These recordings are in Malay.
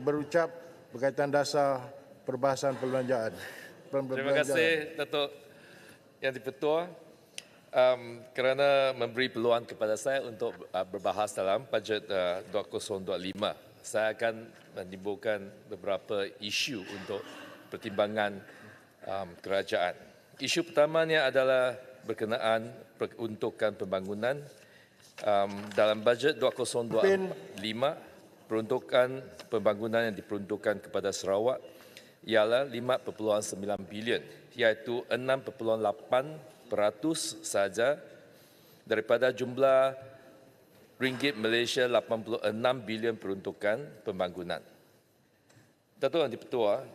berucap berkaitan dasar perbahasan perbelanjaan. Terima kasih Datuk Yang di-Pertua kerana memberi peluang kepada saya untuk berbahas dalam bajet 2025. Saya akan menimbulkan beberapa isu untuk pertimbangan kerajaan. Isu pertamanya adalah berkenaan peruntukan pembangunan. Dalam bajet 2025, peruntukan pembangunan yang diperuntukkan kepada Sarawak ialah 5.9 bilion, iaitu 6.8% sahaja daripada jumlah ringgit Malaysia 86 bilion peruntukan pembangunan. Datuk Yang di-Pertua,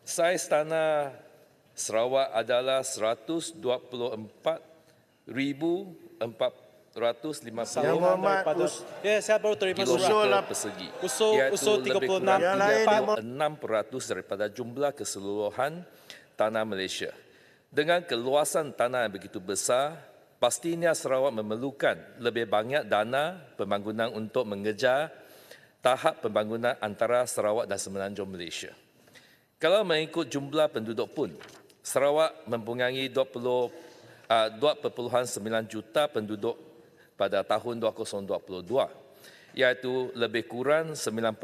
saiz tanah Sarawak adalah 124,450 saya baru terima kilometer persegi, usul iaitu lebih 36 kurang 6% daripada jumlah keseluruhan tanah Malaysia. Dengan keluasan tanah yang begitu besar, pastinya Sarawak memerlukan lebih banyak dana pembangunan untuk mengejar tahap pembangunan antara Sarawak dan Semenanjung Malaysia. Kalau mengikut jumlah penduduk pun, Sarawak mempunyai 2.9 juta penduduk pada tahun 2022, iaitu lebih kurang 9%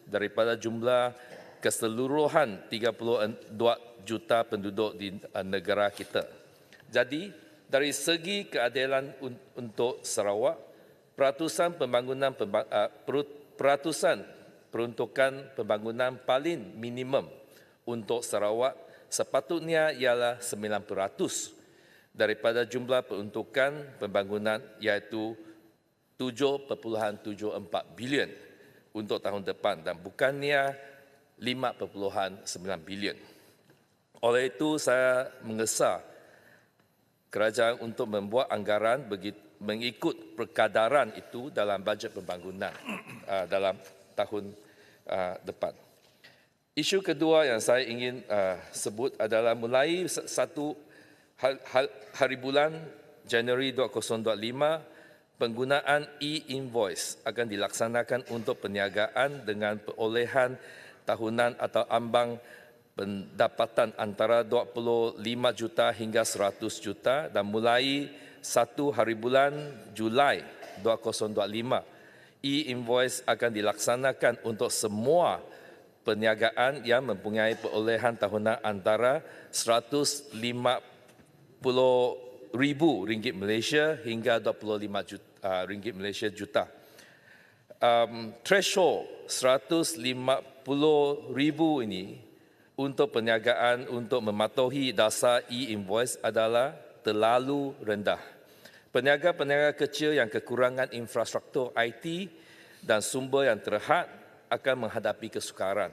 daripada jumlah keseluruhan 32 juta penduduk di negara kita. Jadi, dari segi keadilan untuk Sarawak, peratusan peruntukan pembangunan paling minimum untuk Sarawak sepatutnya ialah 9% daripada jumlah peruntukan pembangunan, iaitu 7.74 bilion untuk tahun depan dan bukannya 5.9 bilion. Oleh itu, saya mengesah kerajaan untuk membuat anggaran mengikut perkadaran itu dalam bajet pembangunan dalam tahun depan. Isu kedua yang saya ingin sebut adalah mulai 1 hari bulan Januari 2025, penggunaan e-invoice akan dilaksanakan untuk perniagaan dengan perolehan tahunan atau ambang pendapatan antara 25 juta hingga 100 juta dan mulai 1 hari bulan Julai 2025, e-invoice akan dilaksanakan untuk semua perniagaan yang mempunyai perolehan tahunan antara RM150,000 Malaysia hingga RM25 Malaysia juta. Threshold RM150,000 ini untuk perniagaan untuk mematuhi dasar e-invoice adalah terlalu rendah. Peniaga-peniaga kecil yang kekurangan infrastruktur IT dan sumber yang terhad akan menghadapi kesukaran.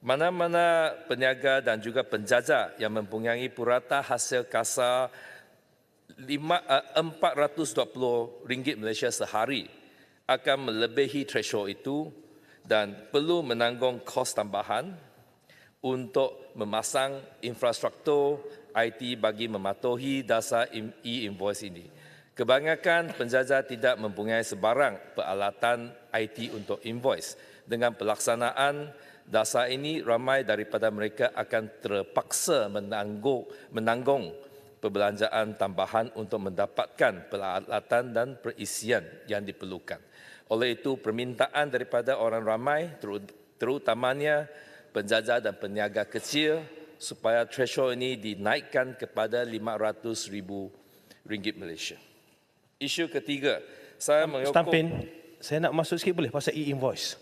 Mana-mana peniaga dan juga penjajah yang mempunyai purata hasil kasar RM420 Malaysia sehari akan melebihi threshold itu dan perlu menanggung kos tambahan untuk memasang infrastruktur IT bagi mematuhi dasar e-invoice ini. Kebanyakan penjajah tidak mempunyai sebarang peralatan IT untuk invoice. Dengan pelaksanaan dasar ini, ramai daripada mereka akan terpaksa menanggung perbelanjaan tambahan untuk mendapatkan peralatan dan perisian yang diperlukan. Oleh itu, permintaan daripada orang ramai, terutamanya penjajah dan peniaga kecil, supaya threshold ini dinaikkan kepada RM500,000 Malaysia. Isu ketiga, saya menyokong... Stampin, saya nak masuk sikit boleh pasal e-invoice.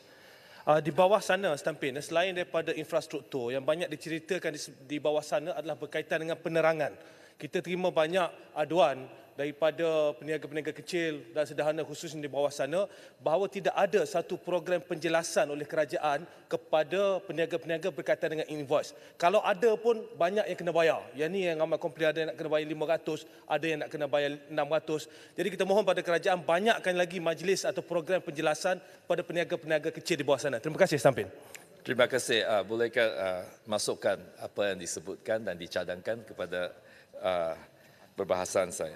Di bawah sana, Stampin, selain daripada infrastruktur, yang banyak diceritakan di bawah sana adalah berkaitan dengan penerangan. Kita terima banyak aduan daripada peniaga-peniaga kecil dan sederhana khususnya di bawah sana bahawa tidak ada satu program penjelasan oleh kerajaan kepada peniaga-peniaga berkaitan dengan invoice. Kalau ada pun banyak yang kena bayar. Yang ni yang ramai komplain, ada yang nak kena bayar 500, ada yang nak kena bayar 600. Jadi kita mohon pada kerajaan banyakkan lagi majlis atau program penjelasan pada peniaga-peniaga kecil di bawah sana. Terima kasih, Stampin. Terima kasih. Bolehkah masukkan apa yang disebutkan dan dicadangkan kepada perbahasan saya?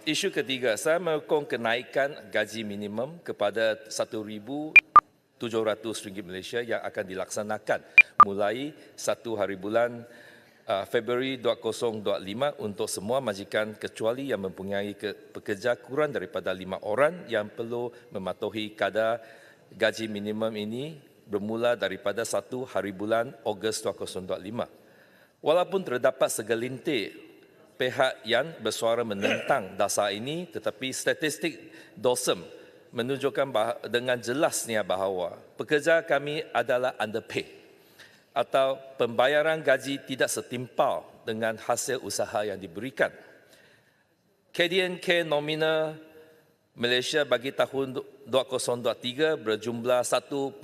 Isu ketiga, saya menyokong kenaikan gaji minimum kepada RM1,000 RM700 Malaysia yang akan dilaksanakan mulai 1 hari bulan Februari 2025 untuk semua majikan kecuali yang mempunyai pekerja kurang daripada 5 orang yang perlu mematuhi kadar gaji minimum ini bermula daripada 1 hari bulan Ogos 2025. Walaupun terdapat segelintir pihak yang bersuara menentang dasar ini, tetapi statistik DOSM menunjukkan dengan jelasnya bahawa pekerja kami adalah underpaid atau pembayaran gaji tidak setimpal dengan hasil usaha yang diberikan. KDNK nominal Malaysia bagi tahun 2023 berjumlah 1.8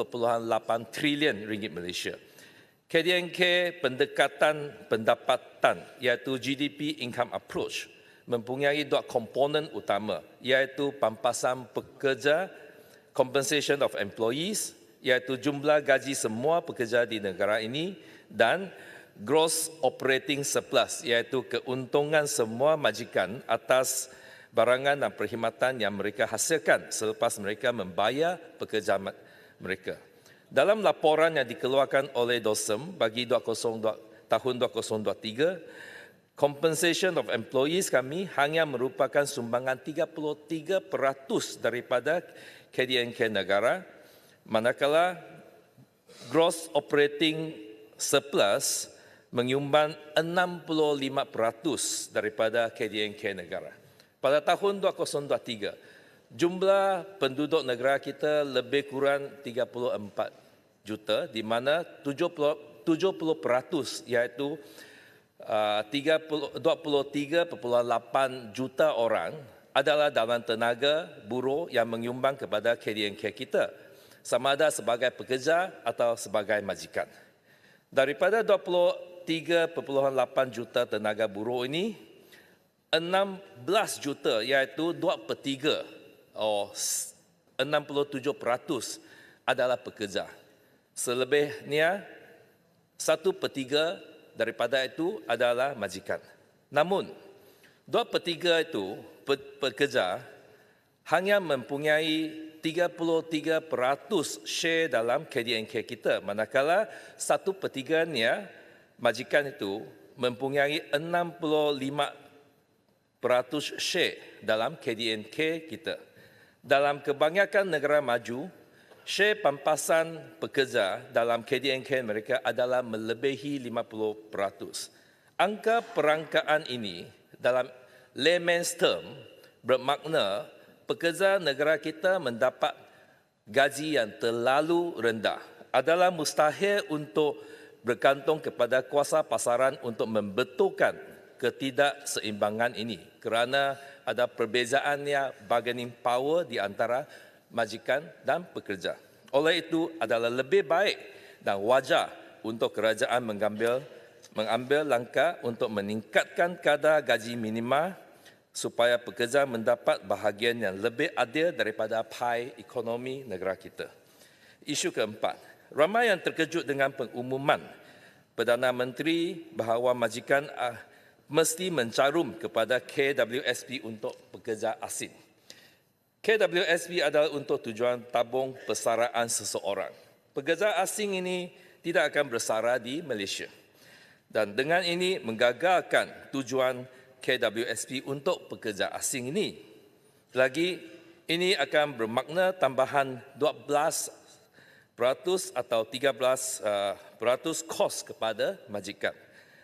trilion ringgit Malaysia. KDNK pendekatan pendapatan iaitu GDP Income Approach mempunyai dua komponen utama iaitu pampasan pekerja, compensation of employees, iaitu jumlah gaji semua pekerja di negara ini, dan gross operating surplus iaitu keuntungan semua majikan atas barangan dan perkhidmatan yang mereka hasilkan selepas mereka membayar pekerja mereka. Dalam laporan yang dikeluarkan oleh DOSM bagi tahun 2023, compensation of employees kami hanya merupakan sumbangan 33% daripada KDNK negara, manakala gross operating surplus menyumbang 65% daripada KDNK negara. Pada tahun 2023, jumlah penduduk negara kita lebih kurang 34 juta, di mana 70% iaitu 23.8 juta orang adalah dalam tenaga buruh yang menyumbang kepada KDNK kita, sama ada sebagai pekerja atau sebagai majikan. Daripada 23.8 juta tenaga buruh ini, 16 juta iaitu 2/3 atau 67% adalah pekerja. Selebihnya 1/3 daripada itu adalah majikan. Namun 2/3 itu pekerja hanya mempunyai 33% share dalam KDNK kita, manakala 1/3-nya majikan itu mempunyai 65% share dalam KDNK kita. Dalam kebanyakan negara maju, share pampasan pekerja dalam KDNK mereka adalah melebihi 50%. Angka perangkaan ini dalam layman's term bermakna pekerja negara kita mendapat gaji yang terlalu rendah. Adalah mustahil untuk bergantung kepada kuasa pasaran untuk membetulkan ketidakseimbangan ini kerana ada perbezaannya bargaining power di antara majikan dan pekerja. Oleh itu adalah lebih baik dan wajar untuk kerajaan mengambil langkah untuk meningkatkan kadar gaji minima supaya pekerja mendapat bahagian yang lebih adil daripada pai ekonomi negara kita. Isu keempat, ramai yang terkejut dengan pengumuman Perdana Menteri bahawa majikan mesti mencarum kepada KWSP untuk pekerja asing. KWSP adalah untuk tujuan tabung persaraan seseorang. Pekerja asing ini tidak akan bersara di Malaysia. Dan dengan ini menggagalkan tujuan KWSP untuk pekerja asing ini. Lagi, ini akan bermakna tambahan 12% atau 13% kos kepada majikan.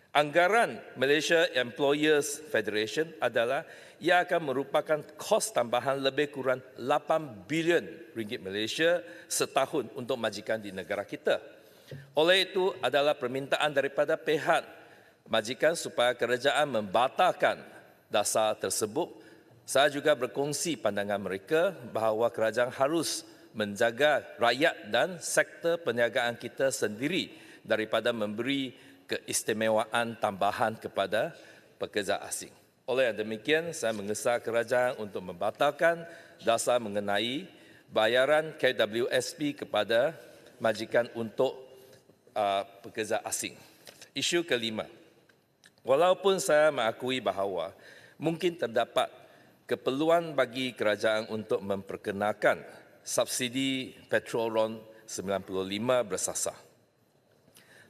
Anggaran Malaysia Employers Federation adalah ia akan merupakan kos tambahan lebih kurang 8 bilion ringgit Malaysia setahun untuk majikan di negara kita. Oleh itu adalah permintaan daripada pihak majikan supaya kerajaan membatalkan dasar tersebut. Saya juga berkongsi pandangan mereka bahawa kerajaan harus menjaga rakyat dan sektor perniagaan kita sendiri daripada memberi keistimewaan tambahan kepada pekerja asing. Oleh demikian, saya mengesah kerajaan untuk membatalkan dasar mengenai bayaran KWSP kepada majikan untuk pekerja asing. Isu kelima, walaupun saya mengakui bahawa mungkin terdapat keperluan bagi kerajaan untuk memperkenalkan subsidi petrol ron 95 bersasar.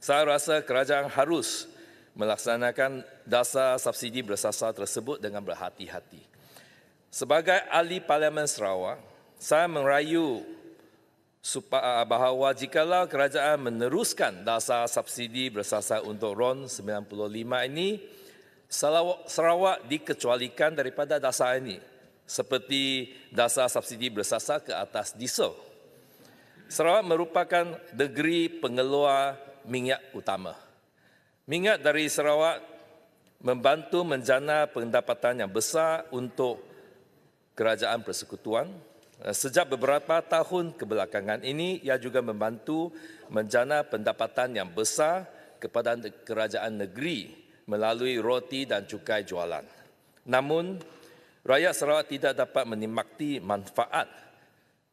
Saya rasa kerajaan harus melaksanakan dasar subsidi bersasar tersebut dengan berhati-hati. Sebagai ahli Parlimen Sarawak, saya merayu bahawa jikalau kerajaan meneruskan dasar subsidi bersasar untuk RON 95 ini, Sarawak dikecualikan daripada dasar ini, seperti dasar subsidi bersasar ke atas diesel. Sarawak merupakan negeri pengeluar minyak utama. Minyak dari Sarawak membantu menjana pendapatan yang besar untuk kerajaan persekutuan. Sejak beberapa tahun kebelakangan ini, ia juga membantu menjana pendapatan yang besar kepada kerajaan negeri melalui roti dan cukai jualan. Namun, rakyat Sarawak tidak dapat menikmati manfaat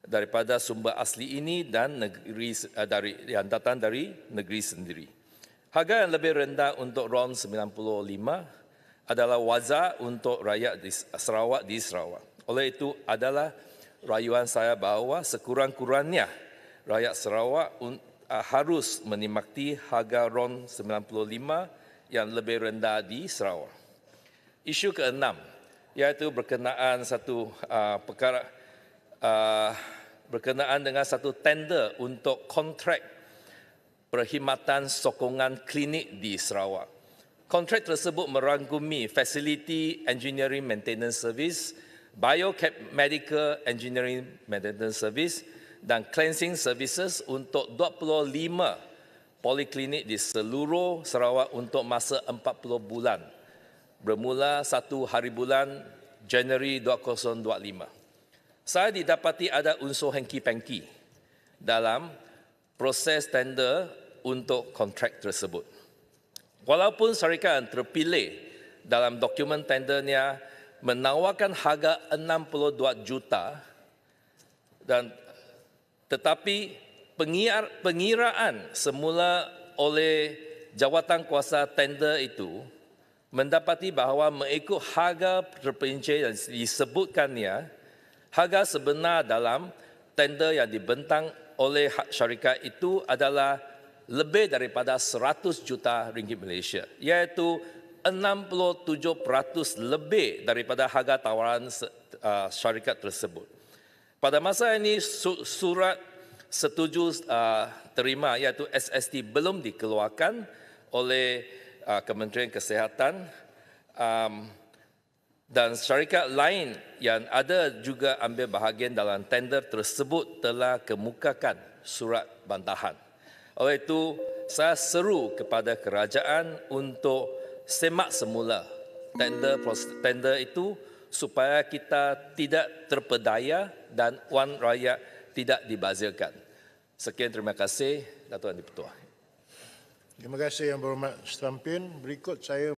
daripada sumber asli ini dan yang datang dari negeri sendiri. Harga yang lebih rendah untuk RON 95 adalah wajar untuk rakyat Sarawak di Sarawak. Oleh itu adalah rayuan saya bahawa sekurang-kurangnya rakyat Sarawak harus menikmati harga RON 95 yang lebih rendah di Sarawak. Isu keenam, iaitu berkenaan berkenaan dengan satu tender untuk kontrak perkhidmatan sokongan klinik di Sarawak. Kontrak tersebut merangkumi Facility Engineering Maintenance Service, Biomedical Engineering Maintenance Service dan Cleansing Services untuk 25 poliklinik di seluruh Sarawak untuk masa 40 bulan, bermula 1 hari bulan Januari 2025. Saya didapati ada unsur hengki-pengki dalam proses tender untuk kontrak tersebut. Walaupun syarikat yang terpilih dalam dokumen tendernya menawarkan harga 62 juta, tetapi pengiraan semula oleh jawatankuasa tender itu mendapati bahawa mengikut harga terperinci yang disebutkannya, harga sebenar dalam tender yang dibentang oleh syarikat itu adalah lebih daripada 100 juta ringgit Malaysia, iaitu 67% lebih daripada harga tawaran syarikat tersebut. Pada masa ini, surat setuju terima iaitu SST belum dikeluarkan oleh Kementerian Kesihatan, dan syarikat lain yang ada juga ambil bahagian dalam tender tersebut telah kemukakan surat bantahan. Oleh itu, saya seru kepada kerajaan untuk semak semula tender itu supaya kita tidak terpedaya dan wang rakyat tidak dibazirkan. Sekian, terima kasih, Datuk Yang di-Pertua. Terima kasih Yang Berhormat Stampin. Berikut saya